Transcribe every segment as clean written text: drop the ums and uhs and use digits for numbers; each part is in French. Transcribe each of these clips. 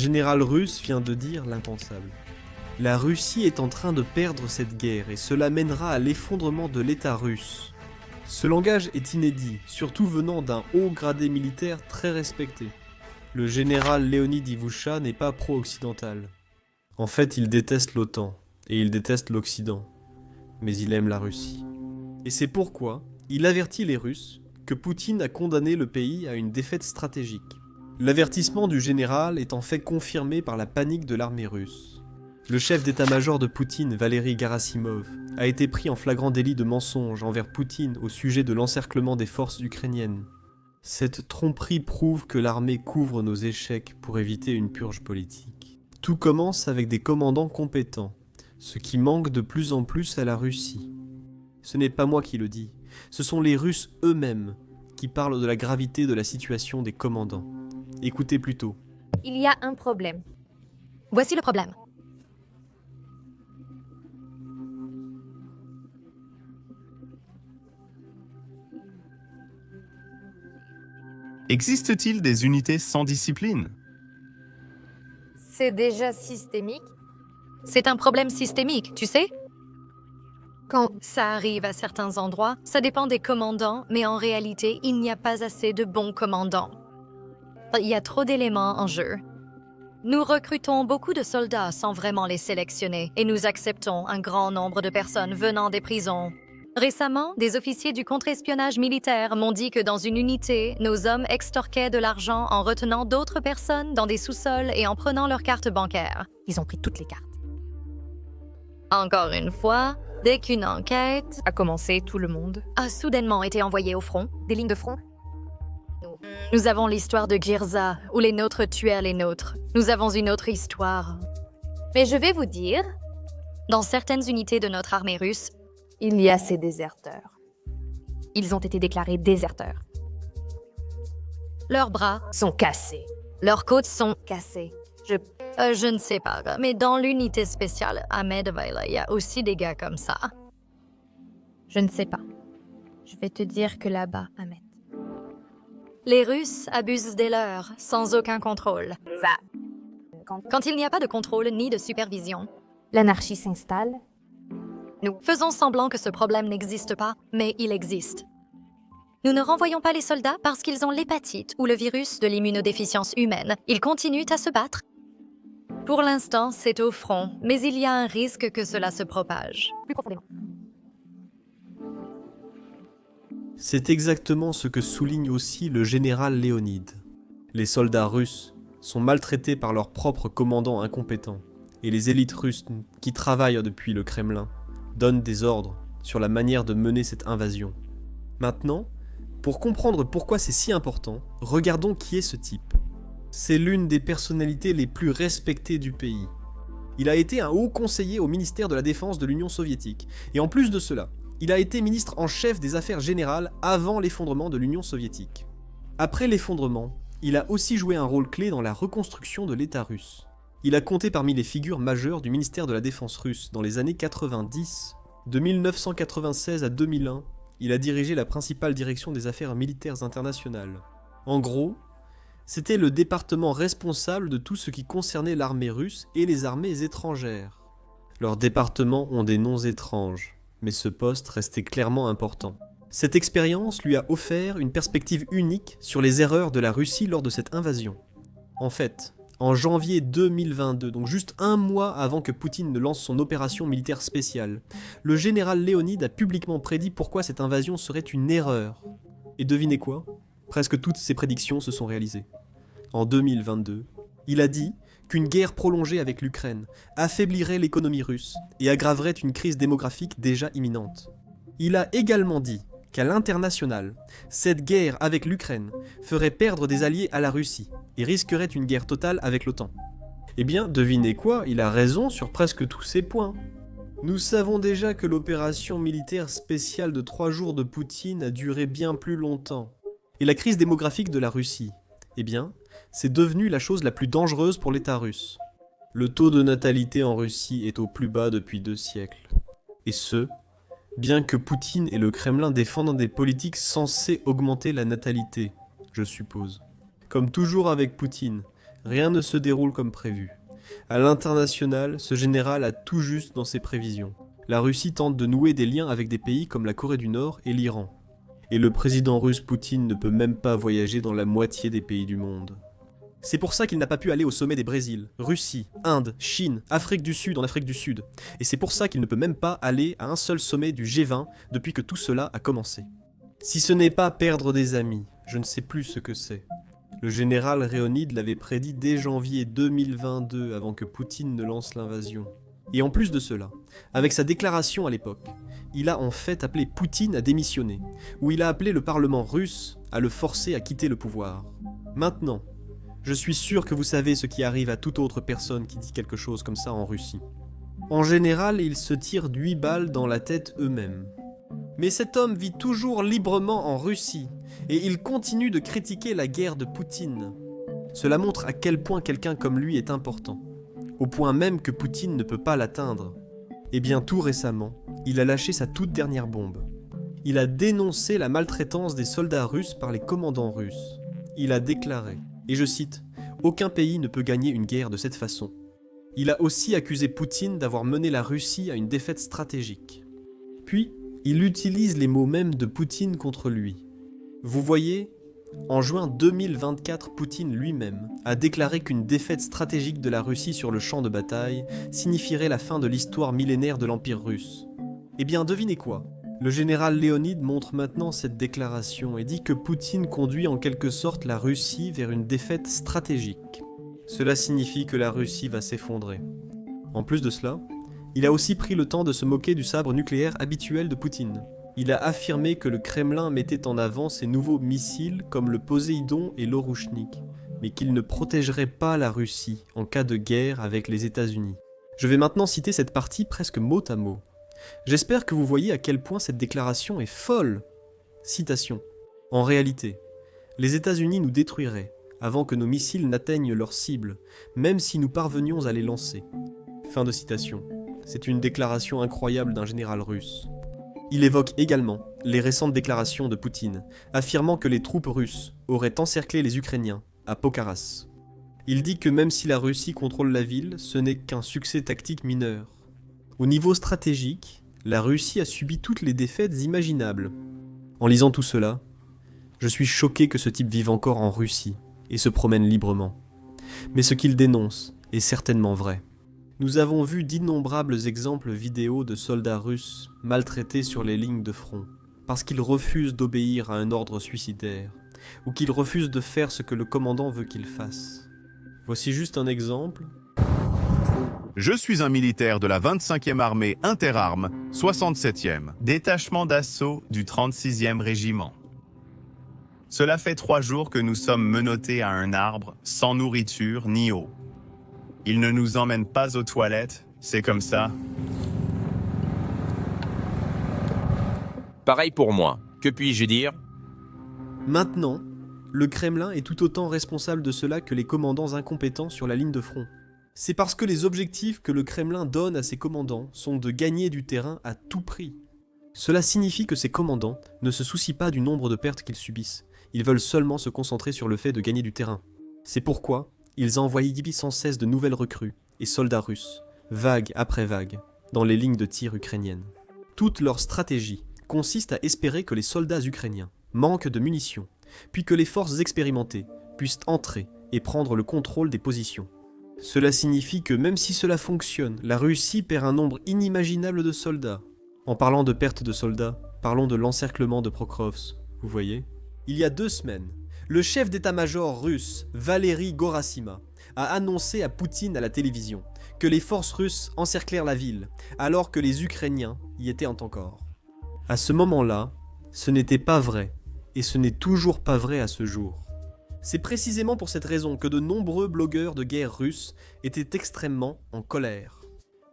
général russe vient de dire l'impensable. La Russie est en train de perdre cette guerre et cela mènera à l'effondrement de l'État russe. Ce langage est inédit, surtout venant d'un haut gradé militaire très respecté. Le général Léonid Ivoucha n'est pas pro-occidental. En fait, il déteste l'OTAN et il déteste l'Occident. Mais il aime la Russie. Et c'est pourquoi il avertit les Russes que Poutine a condamné le pays à une défaite stratégique. L'avertissement du général est en fait confirmé par la panique de l'armée russe. Le chef d'état-major de Poutine, Valery Gerasimov, a été pris en flagrant délit de mensonge envers Poutine au sujet de l'encerclement des forces ukrainiennes. Cette tromperie prouve que l'armée couvre nos échecs pour éviter une purge politique. Tout commence avec des commandants compétents, ce qui manque de plus en plus à la Russie. Ce n'est pas moi qui le dis, ce sont les Russes eux-mêmes qui parlent de la gravité de la situation des commandants. Écoutez plutôt. Il y a un problème. Voici le problème. Existe-t-il des unités sans discipline? C'est déjà systémique. C'est un problème systémique, tu sais? Quand ça arrive à certains endroits, ça dépend des commandants, mais en réalité, il n'y a pas assez de bons commandants. Il y a trop d'éléments en jeu. Nous recrutons beaucoup de soldats sans vraiment les sélectionner et nous acceptons un grand nombre de personnes venant des prisons. Récemment, des officiers du contre-espionnage militaire m'ont dit que dans une unité, nos hommes extorquaient de l'argent en retenant d'autres personnes dans des sous-sols et en prenant leurs cartes bancaires. Ils ont pris toutes les cartes. Encore une fois, dès qu'une enquête A commencé tout le monde. a soudainement été envoyée au front, Des lignes de front? nous avons l'histoire de Girza, où les nôtres tuèrent les nôtres. Nous avons une autre histoire. Mais je vais vous dire, Dans certaines unités de notre armée russe, il y a ces déserteurs. Ils ont été déclarés déserteurs. leurs bras, Sont cassés. leurs côtes sont... Cassés. je ne sais pas, mais dans l'unité spéciale à Medveil, il y a aussi des gars comme ça. Je ne sais pas. Je vais te dire que là-bas, Ahmed. Les Russes abusent des leurs, sans aucun contrôle. Ça. Quand il n'y a pas de contrôle ni de supervision, L'anarchie s'installe. nous faisons semblant que ce problème n'existe pas, mais il existe. Nous ne renvoyons pas les soldats parce qu'ils ont l'hépatite ou le virus de l'immunodéficience humaine. Ils continuent à se battre. Pour l'instant, c'est au front, mais il y a un risque que cela se propage. Plus profondément. C'est exactement ce que souligne aussi le général Léonid. Les soldats russes sont maltraités par leurs propres commandants incompétents, et les élites russes qui travaillent depuis le Kremlin donnent des ordres sur la manière de mener cette invasion. Maintenant, pour comprendre pourquoi c'est si important, regardons qui est ce type. C'est l'une des personnalités les plus respectées du pays. Il a été un haut conseiller au ministère de la Défense de l'Union soviétique, et en plus de cela, il a été ministre en chef des affaires générales avant l'effondrement de l'Union soviétique. Après l'effondrement, il a aussi joué un rôle clé dans la reconstruction de l'État russe. Il a compté parmi les figures majeures du ministère de la Défense russe dans les années 90. De 1996 à 2001, il a dirigé la principale direction des affaires militaires internationales. En gros, c'était le département responsable de tout ce qui concernait l'armée russe et les armées étrangères. Leurs départements ont des noms étranges, mais ce poste restait clairement important. Cette expérience lui a offert une perspective unique sur les erreurs de la Russie lors de cette invasion. En fait, en janvier 2022, donc juste un mois avant que Poutine ne lance son opération militaire spéciale, le général Léonid a publiquement prédit pourquoi cette invasion serait une erreur. Et devinez quoi ? Presque toutes ses prédictions se sont réalisées. En 2022, il a dit qu'une guerre prolongée avec l'Ukraine affaiblirait l'économie russe et aggraverait une crise démographique déjà imminente. Il a également dit qu'à l'international, cette guerre avec l'Ukraine ferait perdre des alliés à la Russie et risquerait une guerre totale avec l'OTAN. Eh bien, devinez quoi, il a raison sur presque tous ces points. Nous savons déjà que l'opération militaire spéciale de 3 jours de Poutine a duré bien plus longtemps. Et la crise démographique de la Russie, eh bien, c'est devenu la chose la plus dangereuse pour l'État russe. Le taux de natalité en Russie est au plus bas depuis 2 siècles. Et ce, bien que Poutine et le Kremlin défendent des politiques censées augmenter la natalité, je suppose. Comme toujours avec Poutine, rien ne se déroule comme prévu. À l'international, ce général a tout juste dans ses prévisions. La Russie tente de nouer des liens avec des pays comme la Corée du Nord et l'Iran. Et le président russe Poutine ne peut même pas voyager dans la moitié des pays du monde. C'est pour ça qu'il n'a pas pu aller au sommet des Brésil, Russie, Inde, Chine, Afrique du Sud en Afrique du Sud. Et c'est pour ça qu'il ne peut même pas aller à un seul sommet du G20 depuis que tout cela a commencé. Si ce n'est pas perdre des amis, je ne sais plus ce que c'est. Le général Léonide l'avait prédit dès janvier 2022 avant que Poutine ne lance l'invasion. Et en plus de cela, avec sa déclaration à l'époque, il a en fait appelé Poutine à démissionner, ou il a appelé le Parlement russe à le forcer à quitter le pouvoir. Maintenant, je suis sûr que vous savez ce qui arrive à toute autre personne qui dit quelque chose comme ça en Russie. En général, ils se tirent d'8 balles dans la tête eux-mêmes. Mais cet homme vit toujours librement en Russie, et il continue de critiquer la guerre de Poutine. Cela montre à quel point quelqu'un comme lui est important, au point même que Poutine ne peut pas l'atteindre. Et bien tout récemment, il a lâché sa toute dernière bombe. Il a dénoncé la maltraitance des soldats russes par les commandants russes. Il a déclaré, et je cite, « Aucun pays ne peut gagner une guerre de cette façon ». Il a aussi accusé Poutine d'avoir mené la Russie à une défaite stratégique. Puis, il utilise les mots mêmes de Poutine contre lui. Vous voyez, en juin 2024, Poutine lui-même a déclaré qu'une défaite stratégique de la Russie sur le champ de bataille signifierait la fin de l'histoire millénaire de l'Empire russe. Eh bien, devinez quoi ? Le général Léonide montre maintenant cette déclaration et dit que Poutine conduit en quelque sorte la Russie vers une défaite stratégique. Cela signifie que la Russie va s'effondrer. En plus de cela, il a aussi pris le temps de se moquer du sabre nucléaire habituel de Poutine. Il a affirmé que le Kremlin mettait en avant ses nouveaux missiles comme le Poséidon et l'Orouchnik, mais qu'il ne protégerait pas la Russie en cas de guerre avec les États-Unis. Je vais maintenant citer cette partie presque mot à mot. J'espère que vous voyez à quel point cette déclaration est folle. Citation. En réalité, les États-Unis nous détruiraient avant que nos missiles n'atteignent leur cible, même si nous parvenions à les lancer. Fin de citation. C'est une déclaration incroyable d'un général russe. Il évoque également les récentes déclarations de Poutine, affirmant que les troupes russes auraient encerclé les Ukrainiens à Pokharas. Il dit que même si la Russie contrôle la ville, ce n'est qu'un succès tactique mineur. Au niveau stratégique, la Russie a subi toutes les défaites imaginables. En lisant tout cela, je suis choqué que ce type vive encore en Russie et se promène librement. Mais ce qu'il dénonce est certainement vrai. Nous avons vu d'innombrables exemples vidéo de soldats russes maltraités sur les lignes de front, parce qu'ils refusent d'obéir à un ordre suicidaire, ou qu'ils refusent de faire ce que le commandant veut qu'ils fassent. Voici juste un exemple. Je suis un militaire de la 25e armée interarmes, 67e, détachement d'assaut du 36e régiment. Cela fait 3 jours que nous sommes menottés à un arbre, sans nourriture ni eau. Il ne nous emmène pas aux toilettes, c'est comme ça. Pareil pour moi. Que puis-je dire ? Maintenant, le Kremlin est tout autant responsable de cela que les commandants incompétents sur la ligne de front. C'est parce que les objectifs que le Kremlin donne à ses commandants sont de gagner du terrain à tout prix. Cela signifie que ces commandants ne se soucient pas du nombre de pertes qu'ils subissent. Ils veulent seulement se concentrer sur le fait de gagner du terrain. C'est pourquoi ils envoient sans cesse de nouvelles recrues et soldats russes, vague après vague, dans les lignes de tir ukrainiennes. Toute leur stratégie consiste à espérer que les soldats ukrainiens manquent de munitions, puis que les forces expérimentées puissent entrer et prendre le contrôle des positions. Cela signifie que même si cela fonctionne, la Russie perd un nombre inimaginable de soldats. En parlant de perte de soldats, parlons de l'encerclement de Pokrovsk, vous voyez ? Il y a 2 semaines, le chef d'état-major russe, Valery Gerasimov, a annoncé à Poutine à la télévision que les forces russes encerclèrent la ville, alors que les Ukrainiens y étaient encore. À ce moment-là, ce n'était pas vrai, et ce n'est toujours pas vrai à ce jour. C'est précisément pour cette raison que de nombreux blogueurs de guerre russes étaient extrêmement en colère.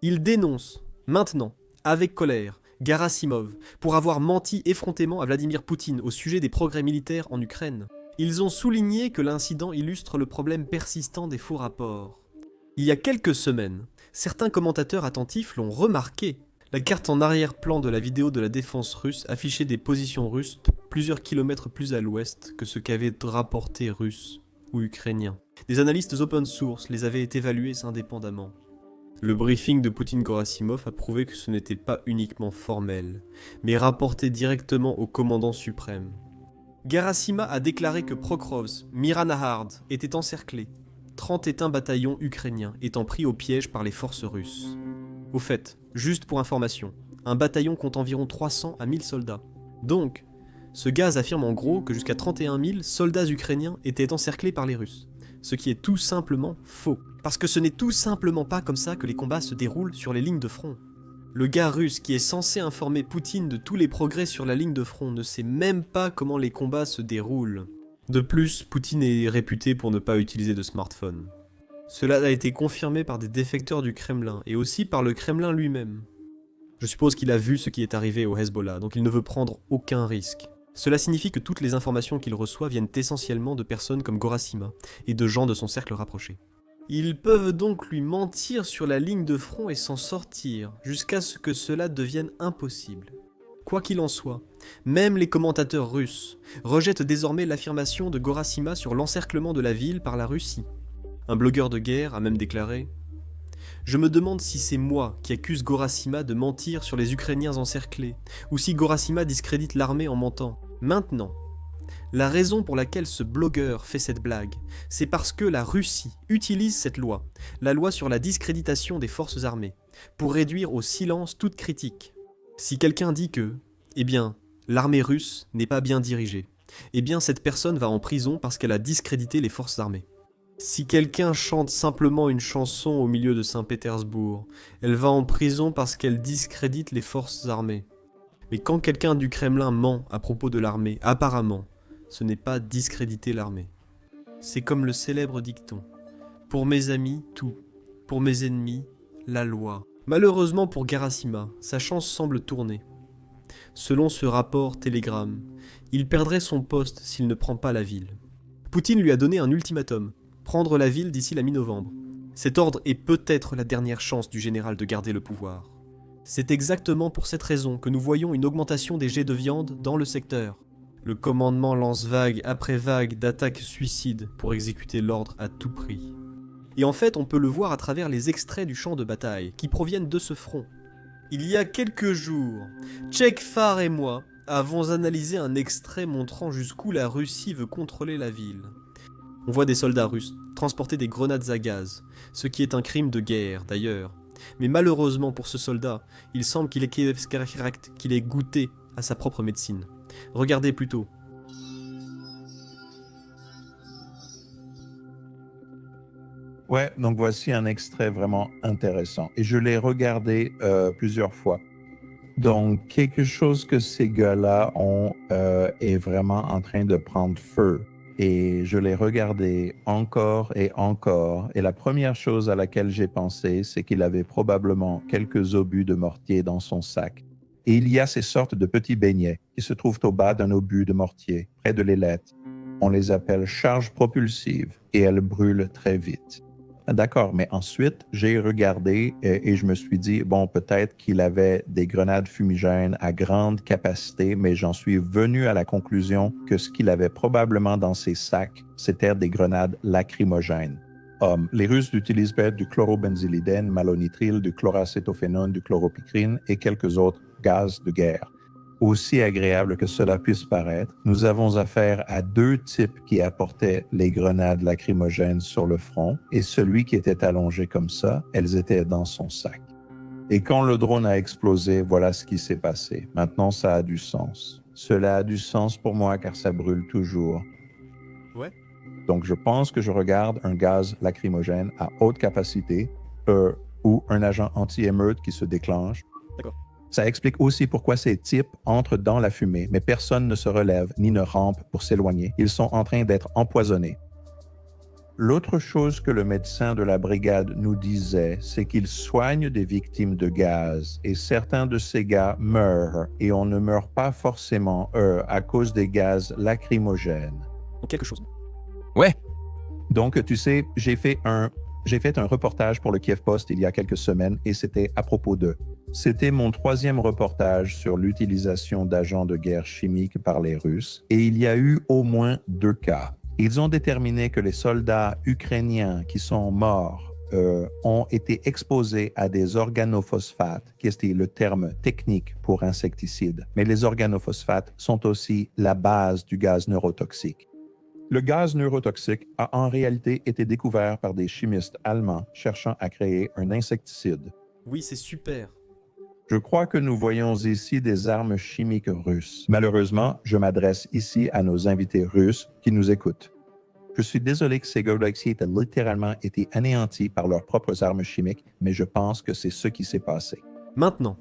Ils dénoncent, maintenant, avec colère, Gerasimov pour avoir menti effrontément à Vladimir Poutine au sujet des progrès militaires en Ukraine. Ils ont souligné que l'incident illustre le problème persistant des faux rapports. Il y a quelques semaines, certains commentateurs attentifs l'ont remarqué. La carte en arrière-plan de la vidéo de la défense russe affichait des positions russes plusieurs kilomètres plus à l'ouest que ce qu'avaient rapporté Russes ou Ukrainiens. Des analystes open source les avaient évalués indépendamment. Le briefing de Poutine-Gerasimov a prouvé que ce n'était pas uniquement formel, mais rapporté directement au commandant suprême. Gerasimov a déclaré que Prokrovsk, Miranahard étaient encerclés, 31 bataillons ukrainiens étant pris au piège par les forces russes. Au fait, juste pour information, un bataillon compte environ 300 à 1000 soldats. Donc, ce gaz affirme en gros que jusqu'à 31 000 soldats ukrainiens étaient encerclés par les Russes. Ce qui est tout simplement faux. Parce que ce n'est tout simplement pas comme ça que les combats se déroulent sur les lignes de front. Le gars russe qui est censé informer Poutine de tous les progrès sur la ligne de front ne sait même pas comment les combats se déroulent. De plus, Poutine est réputé pour ne pas utiliser de smartphone. Cela a été confirmé par des défecteurs du Kremlin et aussi par le Kremlin lui-même. Je suppose qu'il a vu ce qui est arrivé au Hezbollah, donc il ne veut prendre aucun risque. Cela signifie que toutes les informations qu'il reçoit viennent essentiellement de personnes comme Gerasimov et de gens de son cercle rapproché. Ils peuvent donc lui mentir sur la ligne de front et s'en sortir, jusqu'à ce que cela devienne impossible. Quoi qu'il en soit, même les commentateurs russes rejettent désormais l'affirmation de Gerasimov sur l'encerclement de la ville par la Russie. Un blogueur de guerre a même déclaré « Je me demande si c'est moi qui accuse Gerasimov de mentir sur les Ukrainiens encerclés, ou si Gerasimov discrédite l'armée en mentant. Maintenant, la raison pour laquelle ce blogueur fait cette blague, c'est parce que la Russie utilise cette loi, la loi sur la discréditation des forces armées, pour réduire au silence toute critique. Si quelqu'un dit que, eh bien, l'armée russe n'est pas bien dirigée, eh bien cette personne va en prison parce qu'elle a discrédité les forces armées. Si quelqu'un chante simplement une chanson au milieu de Saint-Pétersbourg, elle va en prison parce qu'elle discrédite les forces armées. Mais quand quelqu'un du Kremlin ment à propos de l'armée, apparemment, ce n'est pas discréditer l'armée. C'est comme le célèbre dicton « Pour mes amis, tout. Pour mes ennemis, la loi. » Malheureusement pour Gerasimov, sa chance semble tourner. Selon ce rapport Telegram, il perdrait son poste s'il ne prend pas la ville. Poutine lui a donné un ultimatum, prendre la ville d'ici la mi-novembre. Cet ordre est peut-être la dernière chance du général de garder le pouvoir. C'est exactement pour cette raison que nous voyons une augmentation des jets de viande dans le secteur. Le commandement lance vague après vague d'attaques suicides pour exécuter l'ordre à tout prix. Et en fait, on peut le voir à travers les extraits du champ de bataille qui proviennent de ce front. Il y a quelques jours, Tchekfar et moi avons analysé un extrait montrant jusqu'où la Russie veut contrôler la ville. On voit des soldats russes transporter des grenades à gaz, ce qui est un crime de guerre d'ailleurs. Mais malheureusement pour ce soldat, il semble qu'il ait goûté à sa propre médecine. Regardez plutôt. Ouais, donc voici un extrait vraiment intéressant. Et je l'ai regardé plusieurs fois. Donc, quelque chose que ces gars-là ont est vraiment en train de prendre feu. Et je l'ai regardé encore et encore. Et la première chose à laquelle j'ai pensé, c'est qu'il avait probablement quelques obus de mortier dans son sac. Et il y a ces sortes de petits beignets qui se trouvent au bas d'un obus de mortier, près de l'ailette. On les appelle charges propulsives et elles brûlent très vite. D'accord, mais ensuite, j'ai regardé et je me suis dit, bon, peut-être qu'il avait des grenades fumigènes à grande capacité, mais j'en suis venu à la conclusion que ce qu'il avait probablement dans ses sacs, c'était des grenades lacrymogènes. Les Russes utilisent du chlorobenzylidène, malonitrile, du chloracétophénone, du chloropicrine et quelques autres gaz de guerre. Aussi agréable que cela puisse paraître, nous avons affaire à deux types qui apportaient les grenades lacrymogènes sur le front et celui qui était allongé comme ça, elles étaient dans son sac. Et quand le drone a explosé, voilà ce qui s'est passé. Maintenant, ça a du sens. Cela a du sens pour moi car ça brûle toujours. Ouais. Donc, je pense que je regarde un gaz lacrymogène à haute capacité ou un agent anti-émeute qui se déclenche. D'accord. Ça explique aussi pourquoi ces types entrent dans la fumée, mais personne ne se relève ni ne rampe pour s'éloigner. Ils sont en train d'être empoisonnés. L'autre chose que le médecin de la brigade nous disait, c'est qu'il soigne des victimes de gaz et certains de ces gars meurent et on ne meurt pas forcément, à cause des gaz lacrymogènes. Quelque chose. Ouais. Donc, tu sais, j'ai fait un reportage pour le Kiev Post il y a quelques semaines et c'était à propos d'eux. C'était mon 3e reportage sur l'utilisation d'agents de guerre chimiques par les Russes et il y a eu au moins 2 cas. Ils ont déterminé que les soldats ukrainiens qui sont morts ont été exposés à des organophosphates, qui est le terme technique pour insecticide. Mais les organophosphates sont aussi la base du gaz neurotoxique. Le gaz neurotoxique a en réalité été découvert par des chimistes allemands cherchant à créer un insecticide. Oui, c'est super. Je crois que nous voyons ici des armes chimiques russes. Malheureusement, je m'adresse ici à nos invités russes qui nous écoutent. Je suis désolé que ces galaxies aient littéralement été anéanties par leurs propres armes chimiques, mais je pense que c'est ce qui s'est passé. Maintenant,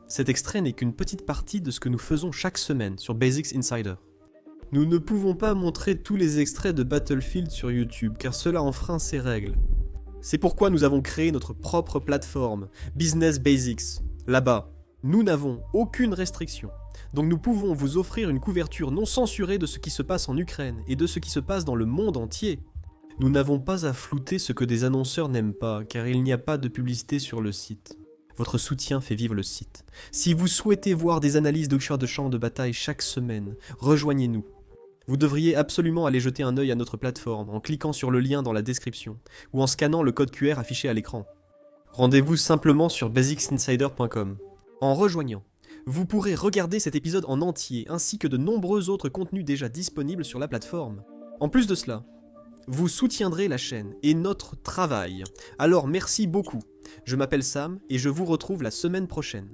cet extrait n'est qu'une petite partie de ce que nous faisons chaque semaine sur Basics Insider. Nous ne pouvons pas montrer tous les extraits de Battlefield sur YouTube, car cela enfreint ces règles. C'est pourquoi nous avons créé notre propre plateforme, Business Basics. Là-bas, nous n'avons aucune restriction. Donc nous pouvons vous offrir une couverture non censurée de ce qui se passe en Ukraine et de ce qui se passe dans le monde entier. Nous n'avons pas à flouter ce que des annonceurs n'aiment pas, car il n'y a pas de publicité sur le site. Votre soutien fait vivre le site. Si vous souhaitez voir des analyses de champs de bataille chaque semaine, rejoignez-nous. Vous devriez absolument aller jeter un œil à notre plateforme en cliquant sur le lien dans la description ou en scannant le code QR affiché à l'écran. Rendez-vous simplement sur basicsinsider.com. En rejoignant, vous pourrez regarder cet épisode en entier ainsi que de nombreux autres contenus déjà disponibles sur la plateforme. En plus de cela, vous soutiendrez la chaîne et notre travail. Alors merci beaucoup. Je m'appelle Sam et je vous retrouve la semaine prochaine.